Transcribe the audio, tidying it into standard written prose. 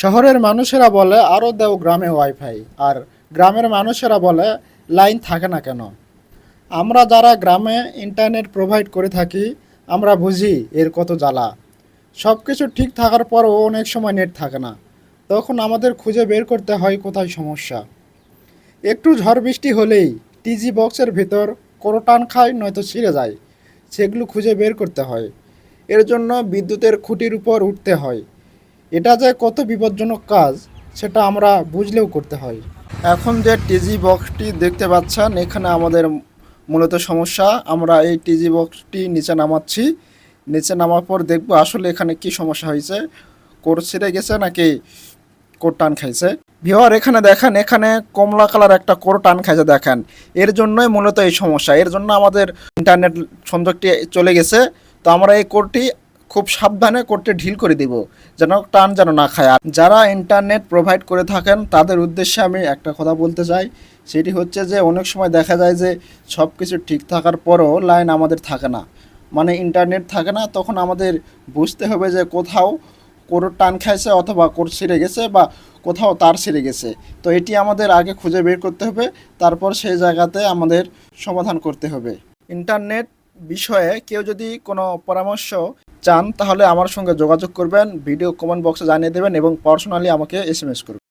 শহরের মানুষেরা বলে আরও দেও গ্রামে ওয়াইফাই, আর গ্রামের মানুষেরা বলে লাইন থাকে না কেন। আমরা যারা গ্রামে ইন্টারনেট প্রোভাইড করে থাকি আমরা বুঝি এর কত জ্বালা। সব কিছু ঠিক থাকার পরও অনেক সময় নেট থাকে না, তখন আমাদের খুঁজে বের করতে হয় কোথায় সমস্যা। একটু ঝড় বৃষ্টি হলেই টিজি বক্সের ভিতর কোনো টান খায় নয়তো ছিঁড়ে যায়, সেগুলো খুঁজে বের করতে হয়। এর জন্য বিদ্যুতের খুঁটির উপর উঠতে হয়। এটা যে কত বিপজ্জনক কাজ সেটা আমরা বুঝলেও করতে হয়। এখন যে টিজি বক্সটি দেখতে পাচ্ছেন, এখানে আমাদের মূলত সমস্যা। আমরা এই টিজি বক্সটি নিচে নামাচ্ছি। নিচে নামার পর দেখব আসলে এখানে কি সমস্যা হয়েছে, কোর ছিঁড়ে গেছে নাকি কোর টান খাইছে। ভিওয়ার এখানে দেখেন, এখানে কমলা কালার একটা কোর টান খাইছে দেখেন। এর জন্যই মূলত এই সমস্যা, এর জন্য আমাদের ইন্টারনেট সংযোগটি চলে গেছে। তো আমরা এই কোরটি খুব সাবধানে কোরটি ঢিল করে দিব, যেন টান যেন না খায়। আর যারা ইন্টারনেট প্রোভাইড করে থাকেন তাদের উদ্দেশ্যে আমি একটা কথা বলতে চাই, সেটি হচ্ছে যে অনেক সময় দেখা যায় যে সব কিছু ঠিক থাকার পরও লাইন আমাদের থাকে না, মানে ইন্টারনেট থাকে না। তখন আমাদের বুঝতে হবে যে কোথাও কোর টান খাইছে অথবা কোর ছিঁড়ে গেছে বা কোথাও তার ছিঁড়ে গেছে। তো এটি আমাদের আগে খুঁজে বের করতে হবে, তারপর সেই জায়গাতে আমাদের সমাধান করতে হবে। ইন্টারনেট বিষয়ে কেউ যদি কোনো পরামর্শ চান তাহলে আমার সঙ্গে যোগাযোগ করবেন, ভিডিও কমেন্ট বক্সে জানিয়ে দেবেন এবং পার্সোনালি আমাকে এসএমএস করবেন।